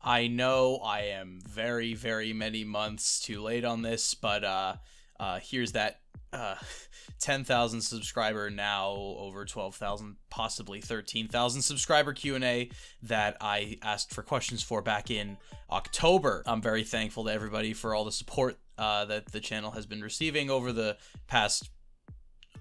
I know I am very, very many months too late on this, but here's that 10,000 subscriber, now over 12,000, possibly 13,000 subscriber Q&A that I asked for questions for back in October. I'm very thankful to everybody for all the support that the channel has been receiving over the past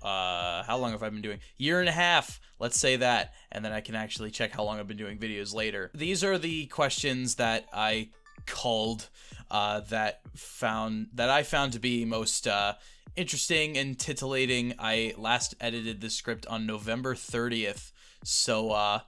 how long have I been doing? Year and a half, let's say that, and then I can actually check how long I've been doing videos later. These are the questions that I culled that I found to be most interesting and titillating. I last edited this script on November 30th, so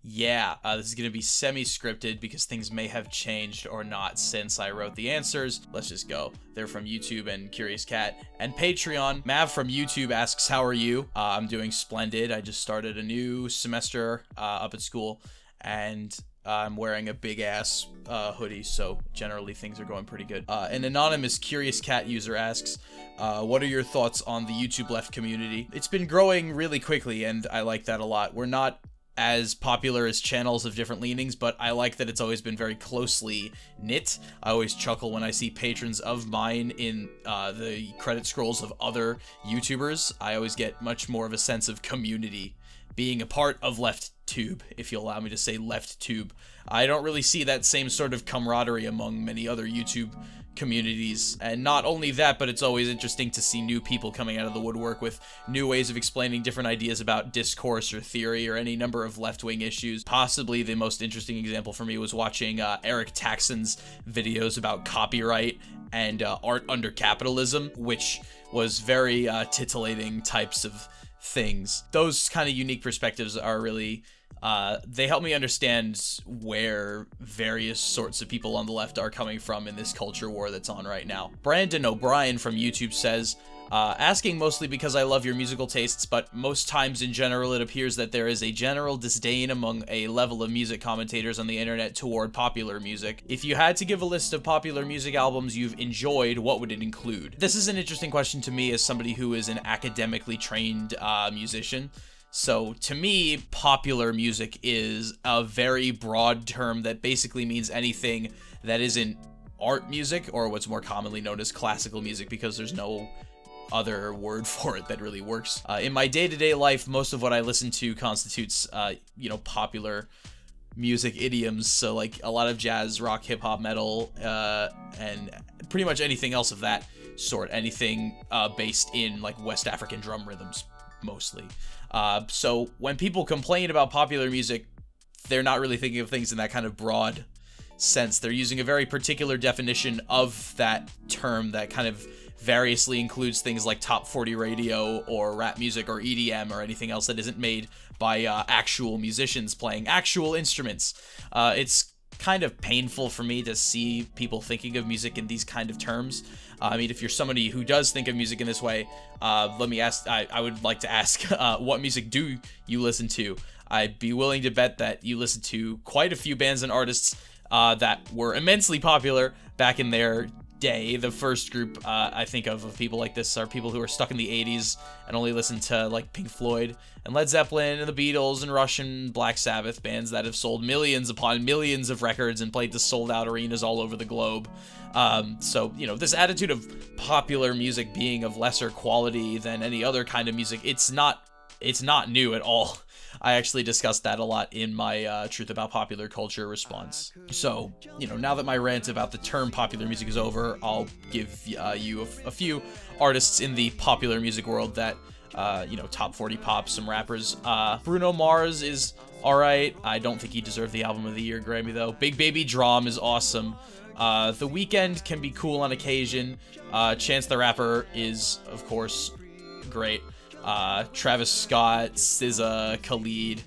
yeah, this is going to be semi-scripted because things may have changed or not since I wrote the answers. Let's just go. They're from YouTube and Curious Cat and Patreon. Mav from YouTube asks, how are you? I'm doing splendid. I just started a new semester up at school, and I'm wearing a big-ass hoodie, so generally things are going pretty good. An anonymous Curious Cat user asks, what are your thoughts on the YouTube left community? It's been growing really quickly, and I like that a lot. We're not as popular as channels of different leanings, but I like that it's always been very closely knit. I always chuckle when I see patrons of mine in the credit scrolls of other YouTubers. I always get much more of a sense of community being a part of LeftTube, if you'll allow me to say LeftTube. I don't really see that same sort of camaraderie among many other YouTube communities, and not only that, but it's always interesting to see new people coming out of the woodwork with new ways of explaining different ideas about discourse or theory or any number of left-wing issues. Possibly the most interesting example for me was watching Eric Taxon's videos about copyright and art under capitalism, which was very titillating types of things. Those kind of unique perspectives are really they help me understand where various sorts of people on the left are coming from in this culture war that's on right now. Brandon O'Brien from YouTube says, asking mostly because I love your musical tastes, but most times in general it appears that there is a general disdain among a level of music commentators on the internet toward popular music. If you had to give a list of popular music albums you've enjoyed, what would it include? This is an interesting question to me as somebody who is an academically trained musician. So to me, popular music is a very broad term that basically means anything that isn't art music, or what's more commonly known as classical music, because there's no other word for it that really works. In my day-to-day life, most of what I listen to constitutes, you know, popular music idioms. So like a lot of jazz, rock, hip hop, metal, and pretty much anything else of that sort. Anything based in like West African drum rhythms, mostly. So when people complain about popular music, they're not really thinking of things in that kind of broad sense. They're using a very particular definition of that term that kind of variously includes things like top 40 radio or rap music or EDM or anything else that isn't made by actual musicians playing actual instruments. It's kind of painful for me to see people thinking of music in these kind of terms. I mean, if you're somebody who does think of music in this way, let me ask, I would like to ask, what music do you listen to? I'd be willing to bet that you listen to quite a few bands and artists that were immensely popular back in their day. The first group I think of people like this are people who are stuck in the 80s and only listen to like Pink Floyd and Led Zeppelin and the Beatles and Rush and Black Sabbath, bands that have sold millions upon millions of records and played to sold out arenas all over the globe. So, you know, this attitude of popular music being of lesser quality than any other kind of music, it's not new at all. I actually discussed that a lot in my Truth About Popular Culture response. So, you know, now that my rant about the term popular music is over, I'll give you a few artists in the popular music world that, you know, top 40 pop, some rappers. Bruno Mars is alright. I don't think he deserved the Album of the Year Grammy, though. Big Baby Drum is awesome. The Weeknd can be cool on occasion. Chance the Rapper is, of course, great. Travis Scott, SZA, Khalid,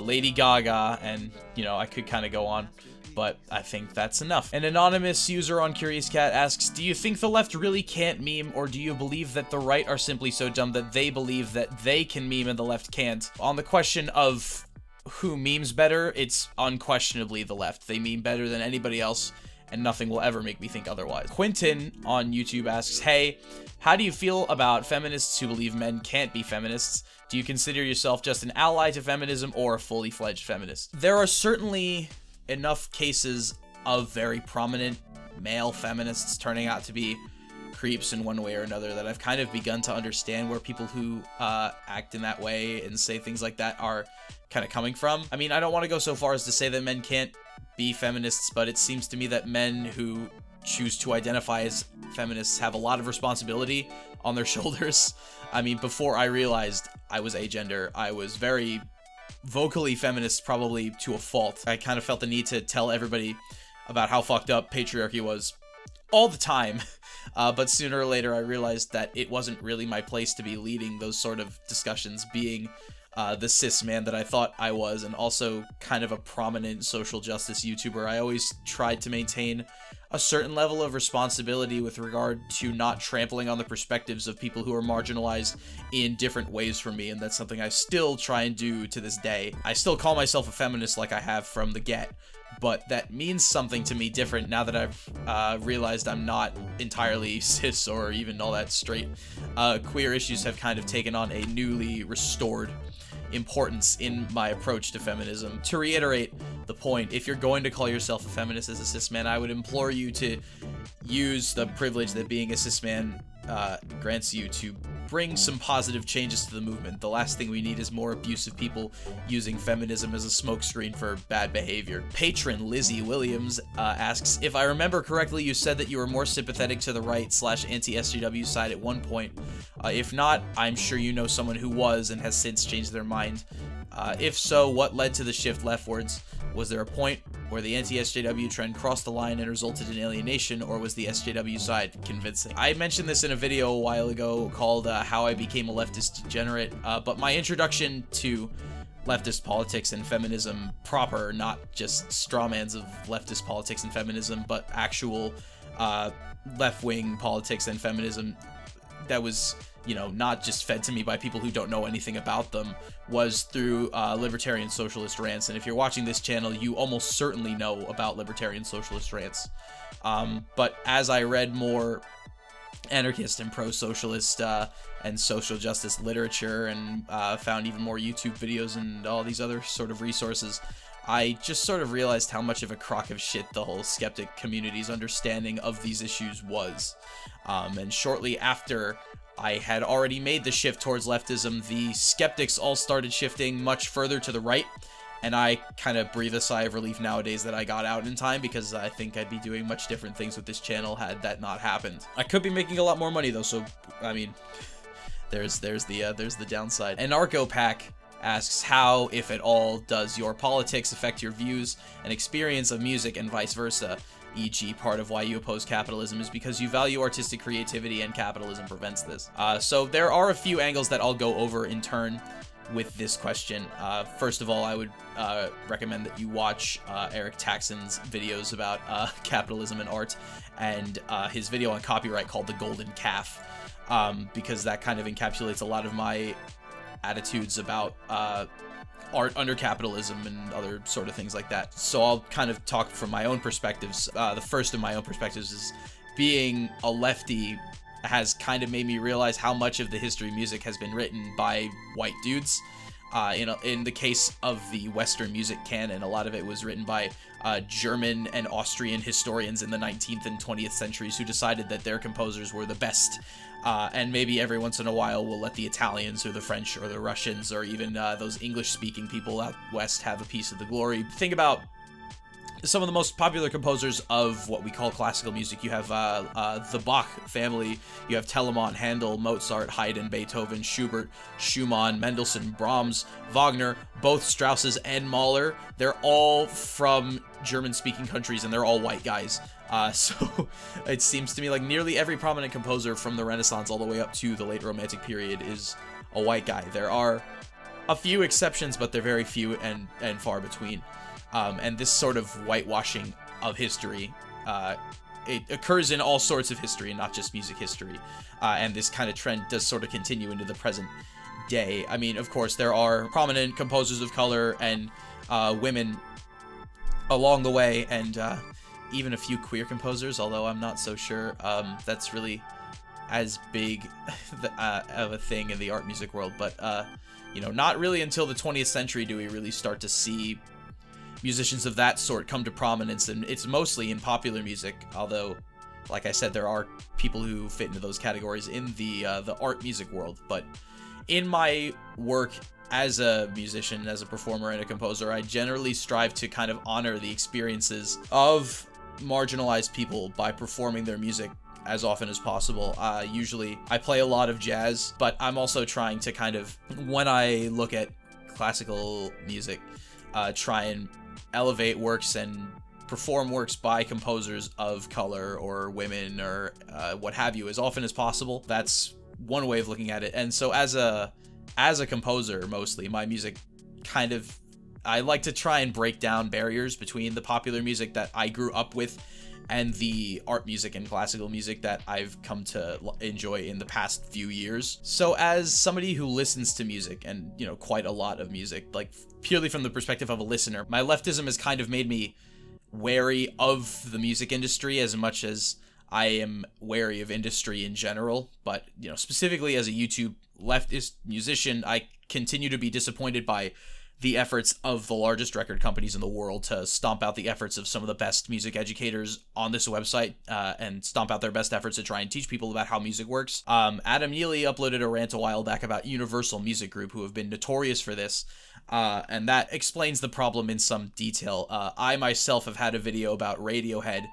Lady Gaga, and, you know, I could kind of go on, but I think that's enough. An anonymous user on Curious Cat asks, do you think the left really can't meme, or do you believe that the right are simply so dumb that they believe that they can meme and the left can't? On the question of who memes better, it's unquestionably the left. They meme better than anybody else, and nothing will ever make me think otherwise. Quentin on YouTube asks, hey, how do you feel about feminists who believe men can't be feminists? Do you consider yourself just an ally to feminism or a fully fledged feminist? There are certainly enough cases of very prominent male feminists turning out to be creeps in one way or another that I've kind of begun to understand where people who act in that way and say things like that are kind of coming from. I mean, I don't want to go so far as to say that men can't be feminists, but it seems to me that men who choose to identify as feminists have a lot of responsibility on their shoulders. I mean, before I realized I was agender, I was very vocally feminist, probably to a fault. I kind of felt the need to tell everybody about how fucked up patriarchy was all the time. But sooner or later, I realized that it wasn't really my place to be leading those sort of discussions, being the cis man that I thought I was, and also kind of a prominent social justice YouTuber. I always tried to maintain a certain level of responsibility with regard to not trampling on the perspectives of people who are marginalized in different ways from me, and that's something I still try and do to this day. I still call myself a feminist like I have from the get, but that means something to me different now that I've realized I'm not entirely cis or even all that straight. Queer issues have kind of taken on a newly restored importance in my approach to feminism. To reiterate the point, if you're going to call yourself a feminist as a cis man, I would implore you to use the privilege that being a cis man grants you to bring some positive changes to the movement. The last thing we need is more abusive people using feminism as a smokescreen for bad behavior. Patron Lizzie Williams asks, if I remember correctly, you said that you were more sympathetic to the right / anti-SJW side at one point. If not, I'm sure you know someone who was and has since changed their mind. If so, what led to the shift leftwards? Was there a point where the anti-SJW trend crossed the line and resulted in alienation, or was the SJW side convincing? I mentioned this in a video a while ago called How I Became a Leftist Degenerate, but my introduction to leftist politics and feminism proper, not just strawmans of leftist politics and feminism, but actual left-wing politics and feminism that was, you know, not just fed to me by people who don't know anything about them, was through libertarian socialist rants. And if you're watching this channel, you almost certainly know about libertarian socialist rants. But as I read more anarchist and pro-socialist and social justice literature and found even more YouTube videos and all these other sort of resources, I just sort of realized how much of a crock of shit the whole skeptic community's understanding of these issues was. And shortly after I had already made the shift towards leftism, the skeptics all started shifting much further to the right, and I kind of breathe a sigh of relief nowadays that I got out in time, because I think I'd be doing much different things with this channel had that not happened. I could be making a lot more money though, so I mean, there's the downside. Anarcho-Pack asks, how, if at all, does your politics affect your views and experience of music and vice versa? E.g., part of why you oppose capitalism is because you value artistic creativity and capitalism prevents this. So there are a few angles that I'll go over in turn with this question. First of all, I would recommend that you watch Eric Taxon's videos about capitalism and art, and his video on copyright called The Golden Calf, because that kind of encapsulates a lot of my attitudes about art under capitalism and other sort of things like that. So I'll kind of talk from my own perspectives. The first of my own perspectives is being a lefty has kind of made me realize how much of the history of music has been written by white dudes. In the case of the Western music canon, a lot of it was written by German and Austrian historians in the 19th and 20th centuries who decided that their composers were the best. And maybe every once in a while we'll let the Italians or the French or the Russians or even those English-speaking people out west have a piece of the glory. Think about some of the most popular composers of what we call classical music. You have the Bach family, you have Telemann, Handel, Mozart, Haydn, Beethoven, Schubert, Schumann, Mendelssohn, Brahms, Wagner, both Strausses and Mahler. They're all from German-speaking countries, and they're all white guys. So it seems to me like nearly every prominent composer from the Renaissance all the way up to the late Romantic period is a white guy. There are a few exceptions, but they're very few and far between. And this sort of whitewashing of history, it occurs in all sorts of history, not just music history. And this kind of trend does sort of continue into the present day. I mean, of course, there are prominent composers of color and women along the way, and even a few queer composers, although I'm not so sure that's really as big of a thing in the art music world. But, you know, not really until the 20th century do we really start to see musicians of that sort come to prominence, and it's mostly in popular music, although, like I said, there are people who fit into those categories in the art music world. But in my work as a musician, as a performer, and a composer, I generally strive to kind of honor the experiences of marginalized people by performing their music as often as possible. Usually I play a lot of jazz, but I'm also trying to kind of, when I look at classical music, try and elevate works and perform works by composers of color or women or what have you as often as possible. That's one way of looking at it. And so as a composer, mostly my music kind of, I like to try and break down barriers between the popular music that I grew up with and the art music and classical music that I've come to enjoy in the past few years. So as somebody who listens to music, and you know, quite a lot of music, like purely from the perspective of a listener, my leftism has kind of made me wary of the music industry as much as I am wary of industry in general. But you know, specifically as a YouTube leftist musician, I continue to be disappointed by the efforts of the largest record companies in the world to stomp out the efforts of some of the best music educators on this website, and stomp out their best efforts to try and teach people about how music works. Adam Neely uploaded a rant a while back about Universal Music Group, who have been notorious for this, and that explains the problem in some detail. I myself have had a video about Radiohead,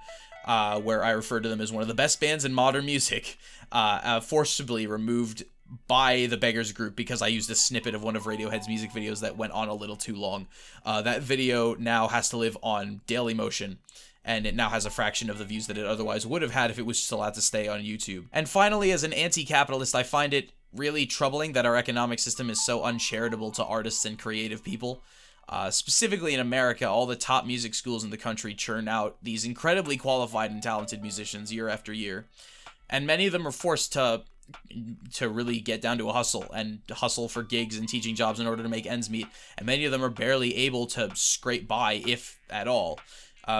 where I refer to them as one of the best bands in modern music, forcibly removed by the Beggars Group because I used a snippet of one of Radiohead's music videos that went on a little too long. That video now has to live on Dailymotion, and it now has a fraction of the views that it otherwise would have had if it was just allowed to stay on YouTube. And finally, as an anti-capitalist, I find it really troubling that our economic system is so uncharitable to artists and creative people. Specifically in America, all the top music schools in the country churn out these incredibly qualified and talented musicians year after year, and many of them are forced to really get down to a hustle and hustle for gigs and teaching jobs in order to make ends meet, and many of them are barely able to scrape by, if at all,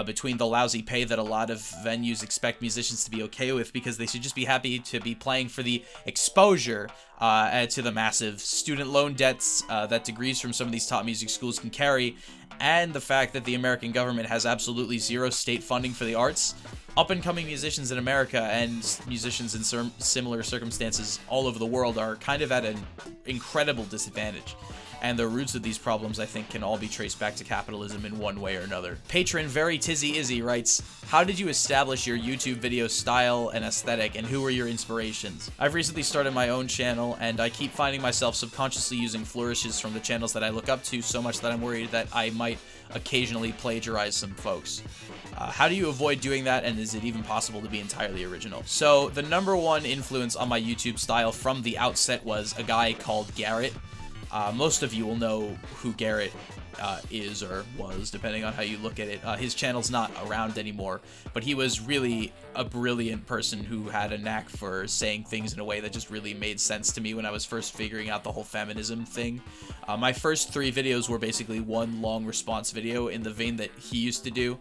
between the lousy pay that a lot of venues expect musicians to be okay with because they should just be happy to be playing for the exposure to the massive student loan debts that degrees from some of these top music schools can carry, and the fact that the American government has absolutely zero state funding for the arts. Up-and-coming musicians in America and musicians in similar circumstances all over the world are kind of at an incredible disadvantage. And the roots of these problems, I think, can all be traced back to capitalism in one way or another. Patron Very Tizzy Izzy writes, how did you establish your YouTube video style and aesthetic, and who were your inspirations? I've recently started my own channel, and I keep finding myself subconsciously using flourishes from the channels that I look up to so much that I'm worried that I might occasionally plagiarize some folks. How do you avoid doing that, and is it even possible to be entirely original? So, the #1 influence on my YouTube style from the outset was a guy called Garrett. Most of you will know who Garrett is or was, depending on how you look at it. His channel's not around anymore, but he was really a brilliant person who had a knack for saying things in a way that just really made sense to me when I was first figuring out the whole feminism thing. My first 3 videos were basically one long response video in the vein that he used to do.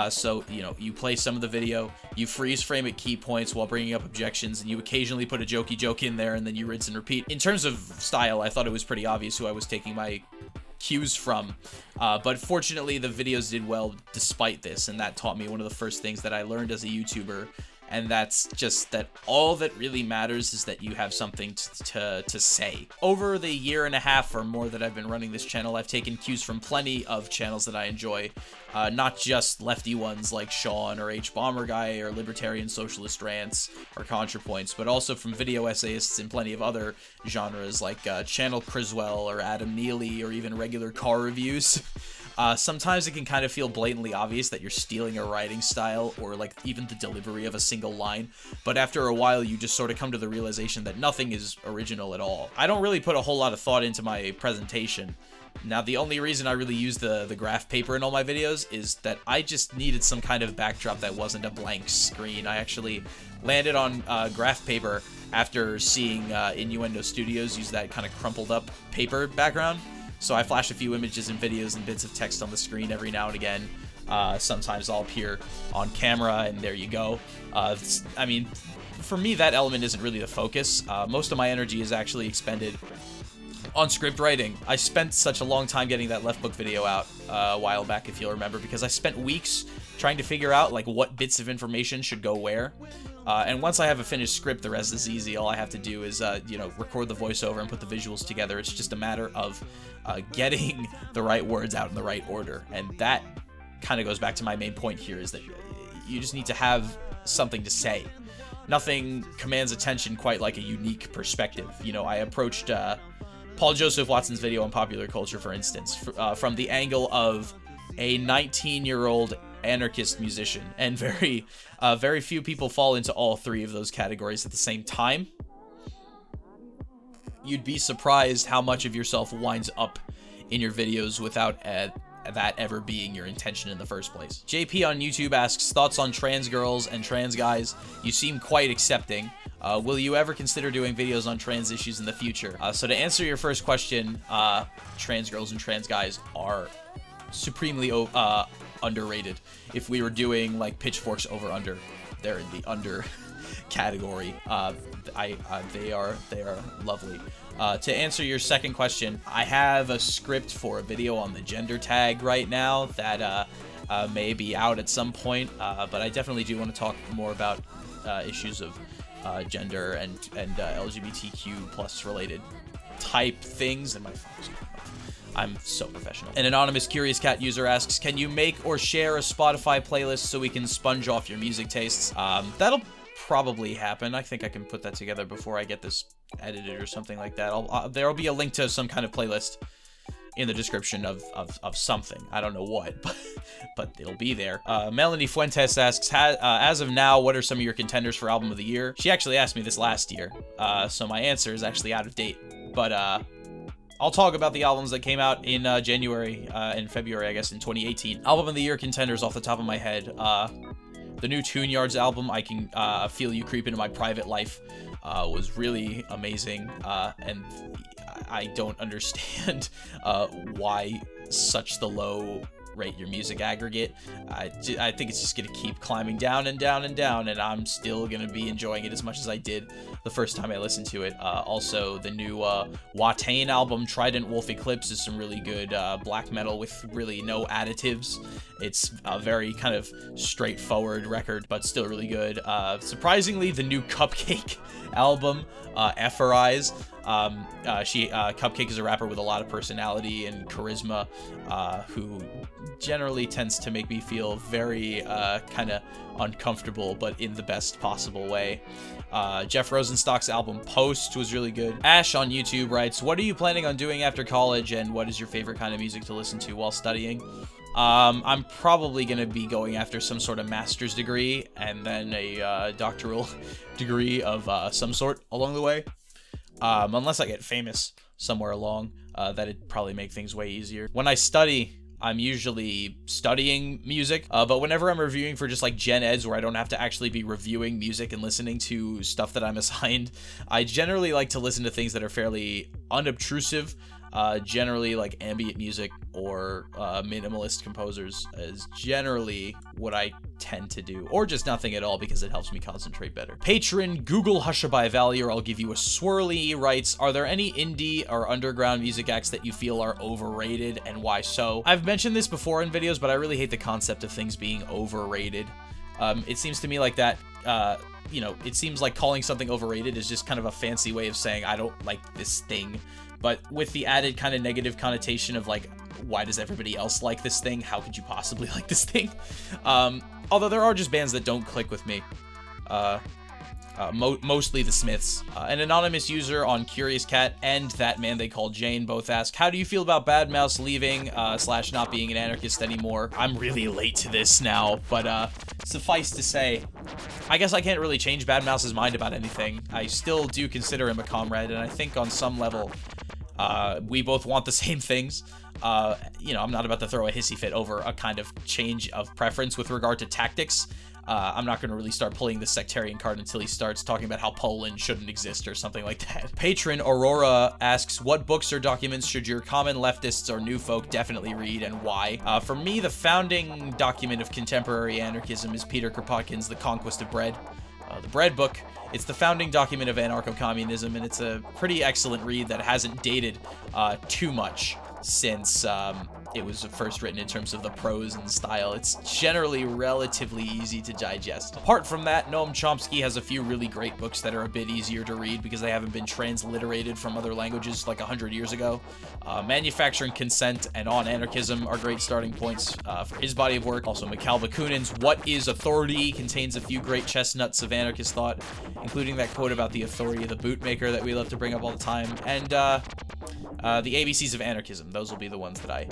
So, you know, you play some of the video, you freeze frame at key points while bringing up objections, and you occasionally put a jokey joke in there, and then you rinse and repeat. In terms of style, I thought it was pretty obvious who I was taking my cues from, but fortunately the videos did well despite this, and that taught me one of the first things that I learned as a YouTuber, and that's just that all that really matters is that you have something to say. Over the year and a half or more that I've been running this channel, I've taken cues from plenty of channels that I enjoy, not just lefty ones like Shaun or H-Bomber Guy or Libertarian Socialist Rants or ContraPoints, but also from video essayists in plenty of other genres like Channel Criswell or Adam Neely or even regular car reviews. Sometimes it can kind of feel blatantly obvious that you're stealing a writing style or like even the delivery of a single line, but after a while you just sort of come to the realization that nothing is original at all. I don't really put a whole lot of thought into my presentation. Now, the only reason I really use the graph paper in all my videos is that I just needed some kind of backdrop that wasn't a blank screen. I actually landed on graph paper after seeing Innuendo Studios use that kind of crumpled up paper background. So I flash a few images and videos and bits of text on the screen every now and again. Sometimes I'll appear on camera, and there you go. I mean, for me, that element isn't really the focus. Most of my energy is actually expended on script writing. I spent such a long time getting that left book video out a while back, if you'll remember, because I spent weeks trying to figure out like what bits of information should go where. And once I have a finished script, the rest is easy. All I have to do is, you know, record the voiceover and put the visuals together. It's just a matter of getting the right words out in the right order. And that kind of goes back to my main point here, is that you just need to have something to say. Nothing commands attention quite like a unique perspective. You know, I approached Paul Joseph Watson's video on popular culture, for instance, from the angle of a 19-year-old anarchist musician, and very few people fall into all three of those categories at the same time. You'd be surprised how much of yourself winds up in your videos without that ever being your intention in the first place. JP on YouTube asks, thoughts on trans girls and trans guys? You seem quite accepting. Will you ever consider doing videos on trans issues in the future? So to answer your first question, trans girls and trans guys are supremely underrated. If we were doing like pitchforks over under, they're in the under category. They are lovely. To answer your second question, I have a script for a video on the gender tag right now that may be out at some point, but I definitely do want to talk more about issues of gender and LGBTQ plus related type things. And my phone's I'm so professional. An anonymous Curious Cat user asks, can you make or share a Spotify playlist so we can sponge off your music tastes? That'll probably happen. I think I can put that together before I get this edited or something like that. There'll be a link to some kind of playlist in the description of something. I don't know what, but it'll be there. Melanie Fuentes asks, as of now, what are some of your contenders for album of the year? She actually asked me this last year, so my answer is actually out of date. But I'll talk about the albums that came out in January and February, I guess, in 2018. Album of the year contenders off the top of my head. The new Tune Yards album, I Can Feel You Creep Into My Private Life, was really amazing, and I don't understand why such the low rate your music aggregate. I think it's just gonna keep climbing down and down and down, and I'm still gonna be enjoying it as much as I did the first time I listened to it. Also, the new Watain album, Trident Wolf Eclipse, is some really good black metal with really no additives. It's a very kind of straightforward record, but still really good. Surprisingly, the new Cupcake album, Eyes. Cupcake is a rapper with a lot of personality and charisma, who generally tends to make me feel very kind of uncomfortable, but in the best possible way. Jeff Rosenstock's album Post was really good. Ash on YouTube writes, what are you planning on doing after college, and what is your favorite kind of music to listen to while studying? I'm probably going to be going after some sort of master's degree and then a doctoral degree of some sort along the way. Unless I get famous somewhere along, that'd probably make things way easier. When I study, I'm usually studying music, but whenever I'm reviewing for just like gen eds where I don't have to actually be reviewing music and listening to stuff that I'm assigned, I generally like to listen to things that are fairly unobtrusive. Generally like ambient music or minimalist composers is generally what I tend to do, or just nothing at all because it helps me concentrate better. Patron Google Hushabye Valley, or I'll give you a swirly, writes, are there any indie or underground music acts that you feel are overrated, and why so? I've mentioned this before in videos, but I really hate the concept of things being overrated. It seems to me like that you know, it seems like calling something overrated is just kind of a fancy way of saying I don't like this thing, but with the added kind of negative connotation of like, why does everybody else like this thing? How could you possibly like this thing? Although there are just bands that don't click with me. Mostly the Smiths. An anonymous user on Curious Cat and That Man They Call Jane both ask, how do you feel about Bad Mouse leaving / not being an anarchist anymore? I'm really late to this now, but suffice to say, I guess I can't really change Bad Mouse's mind about anything. I still do consider him a comrade, and I think on some level, we both want the same things. You know, I'm not about to throw a hissy fit over a kind of change of preference with regard to tactics. I'm not going to really start pulling the sectarian card until he starts talking about how Poland shouldn't exist or something like that. Patron Aurora asks, what books or documents should your common leftists or new folk definitely read, and why? For me, the founding document of contemporary anarchism is Peter Kropotkin's The Conquest of Bread. The Bread Book. It's the founding document of anarcho-communism, and it's a pretty excellent read that hasn't dated too much since it was first written in terms of the prose and style. It's generally relatively easy to digest. Apart from that, Noam Chomsky has a few really great books that are a bit easier to read because they haven't been transliterated from other languages like 100 years ago. Manufacturing Consent and On Anarchism are great starting points for his body of work. Also, Mikhail Bakunin's What is Authority contains a few great chestnuts of anarchist thought, including that quote about the authority of the bootmaker that we love to bring up all the time, and the ABCs of Anarchism. Those will be the ones that I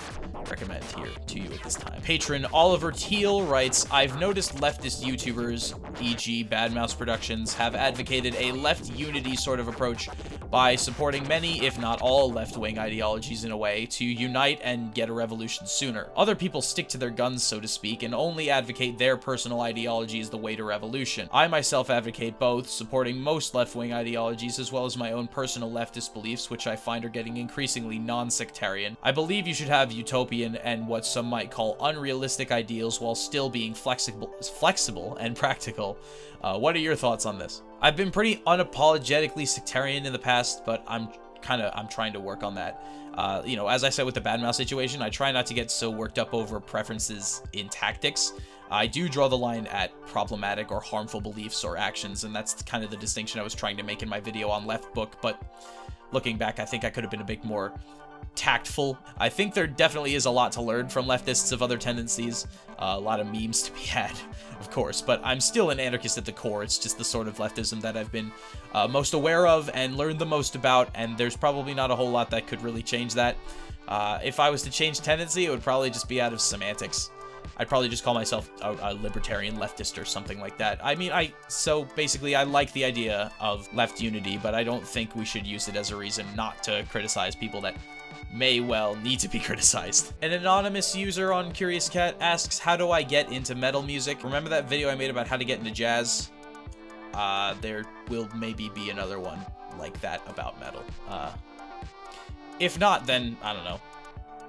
recommend here to you at this time. Patron Oliver Teal writes, I've noticed leftist YouTubers, e.g. Bad Mouse Productions, have advocated a left unity sort of approach by supporting many, if not all, left-wing ideologies in a way to unite and get a revolution sooner. Other people stick to their guns, so to speak, and only advocate their personal ideology as the way to revolution. I myself advocate both, supporting most left-wing ideologies as well as my own personal leftist beliefs, which I find are getting increasingly non-sectarian. I believe you should have utopian and what some might call unrealistic ideals while still being flexible and practical. What are your thoughts on this? I've been pretty unapologetically sectarian in the past, but I'm trying to work on that. You know, as I said with the Bad Mouse situation, I try not to get so worked up over preferences in tactics. I do draw the line at problematic or harmful beliefs or actions, and that's kind of the distinction I was trying to make in my video on Left Book, but looking back, I think I could have been a bit more tactful. I think there definitely is a lot to learn from leftists of other tendencies, a lot of memes to be had, of course, but I'm still an anarchist at the core. It's just the sort of leftism that I've been most aware of and learned the most about, and there's probably not a whole lot that could really change that. If I was to change tendency, it would probably just be out of semantics. I'd probably just call myself a libertarian leftist or something like that. I mean, so basically I like the idea of left unity, but I don't think we should use it as a reason not to criticize people that may well need to be criticized. An anonymous user on Curious Cat asks, how do I get into metal music? Remember that video I made about how to get into jazz? There will maybe be another one like that about metal. If not, then, I don't know,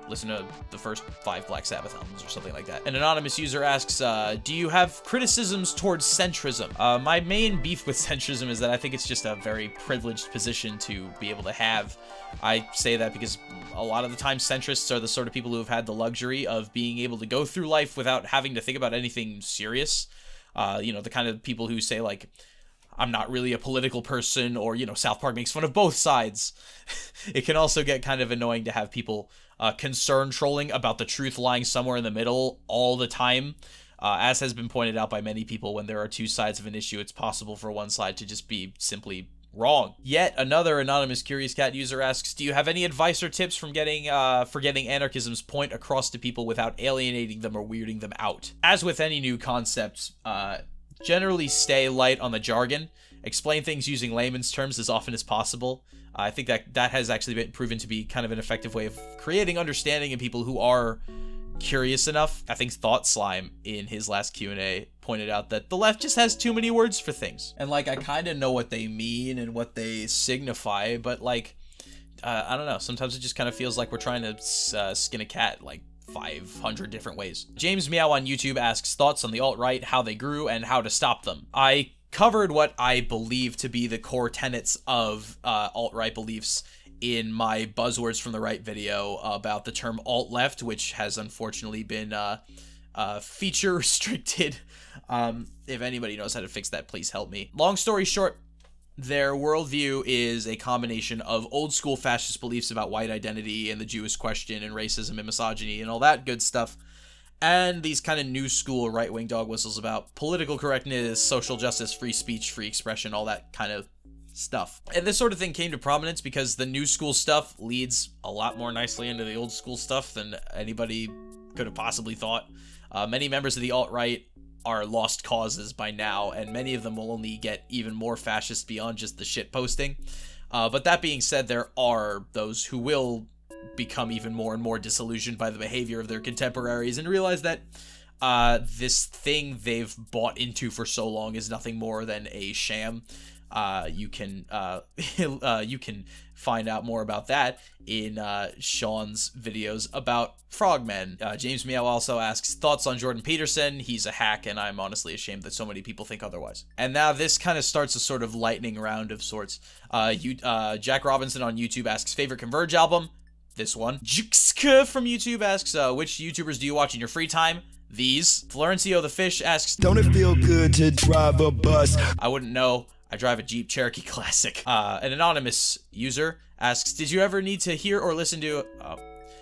listen to the first 5 Black Sabbath albums or something like that. An anonymous user asks, do you have criticisms towards centrism? My main beef with centrism is that I think it's just a very privileged position to be able to have. I say that because a lot of the time centrists are the sort of people who have had the luxury of being able to go through life without having to think about anything serious. You know, the kind of people who say, like, I'm not really a political person, or, you know, South Park makes fun of both sides. It can also get kind of annoying to have people concern trolling about the truth lying somewhere in the middle all the time. As has been pointed out by many people, when there are two sides of an issue, it's possible for one side to just be simply wrong. Yet another anonymous Curious Cat user asks, do you have any advice or tips for getting anarchism's point across to people without alienating them or weirding them out? As with any new concepts, generally stay light on the jargon. Explain things using layman's terms as often as possible. I think that has actually been proven to be kind of an effective way of creating understanding in people who are curious enough. I think Thought Slime in his last Q&A pointed out that the left just has too many words for things. And, like, I kind of know what they mean and what they signify, but, like, I don't know. Sometimes it just kind of feels like we're trying to skin a cat, like, 500 different ways. James Meow on YouTube asks, thoughts on the alt-right, how they grew, and how to stop them. I covered what I believe to be the core tenets of alt-right beliefs in my Buzzwords from the Right video about the term alt-left, which has unfortunately been feature restricted. If anybody knows how to fix that, please help me. Long story short, their worldview is a combination of old-school fascist beliefs about white identity and the Jewish question and racism and misogyny and all that good stuff, and these kind of new-school right-wing dog whistles about political correctness, social justice, free speech, free expression, all that kind of stuff. And this sort of thing came to prominence because the new-school stuff leads a lot more nicely into the old-school stuff than anybody could have possibly thought. Many members of the alt-right are lost causes by now, and many of them will only get even more fascist beyond just the shit posting. But that being said, there are those who will become even more and more disillusioned by the behavior of their contemporaries and realize that this thing they've bought into for so long is nothing more than a sham. you can you can find out more about that in Shaun's videos about frogmen. James Meow also asks, thoughts on Jordan Peterson? He's a hack, and I'm honestly ashamed that so many people think otherwise. And now this kind of starts a sort of lightning round of sorts. Jack Robinson on YouTube asks, favorite Converge album? This one. Jukska from YouTube asks, which YouTubers do you watch in your free time? These. Florencio the Fish asks, don't it feel good to drive a bus? I wouldn't know. I drive a Jeep Cherokee Classic. An anonymous user asks, did you ever need to hear or listen to...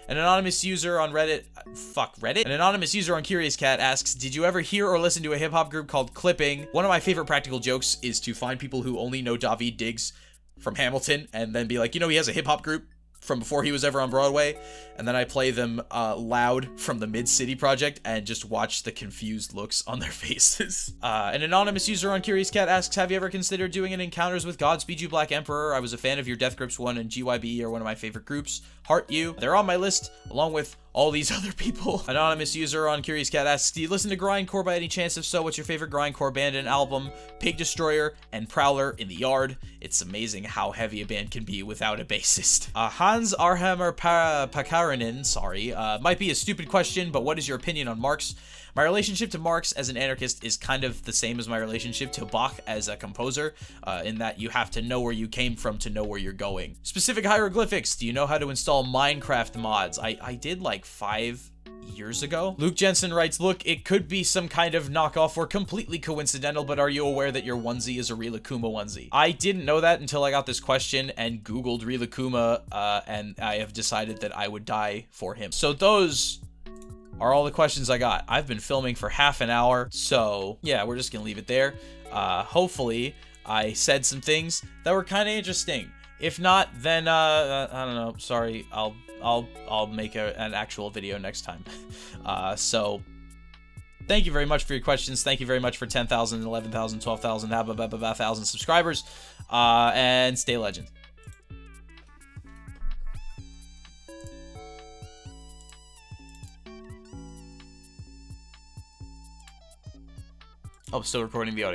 An anonymous user on Reddit... Reddit? An anonymous user on Curious Cat asks, did you ever hear or listen to a hip-hop group called Clipping? One of my favorite practical jokes is to find people who only know Daveed Diggs from Hamilton and then be like, you know, he has a hip-hop group from before he was ever on Broadway, and then I play them loud from the Mid-City Project and just watch the confused looks on their faces. An anonymous user on Curious Cat asks, have you ever considered doing an Encounters with Godspeed You Black Emperor? I was a fan of your Death Grips one, and GYB are one of my favorite groups. Heart you. They're on my list, along with all these other people. Anonymous user on Curious Cat asks, do you listen to grindcore by any chance? If so, what's your favorite grindcore band and album? Pig Destroyer and Prowler in the Yard. It's amazing how heavy a band can be without a bassist. Hans Arhammer Pakarinen, sorry, might be a stupid question, but what is your opinion on Marx? My relationship to Marx as an anarchist is kind of the same as my relationship to Bach as a composer, in that you have to know where you came from to know where you're going. Specific hieroglyphics. Do you know how to install Minecraft mods? I did like 5 years ago. Luke Jensen writes, look, it could be some kind of knockoff or completely coincidental, but are you aware that your onesie is a Rilakuma onesie? I didn't know that until I got this question and Googled Rilakuma, and I have decided that I would die for him. So those are all the questions I got. I've been filming for half an hour, so yeah, we're just gonna leave it there. Hopefully I said some things that were kind of interesting. If not, then I don't know, sorry, I'll make an actual video next time. So thank you very much for your questions. Thank you very much for 10,000, 11,000, 12,000, 1,000 subscribers, and stay legend. Oh, still recording the audio.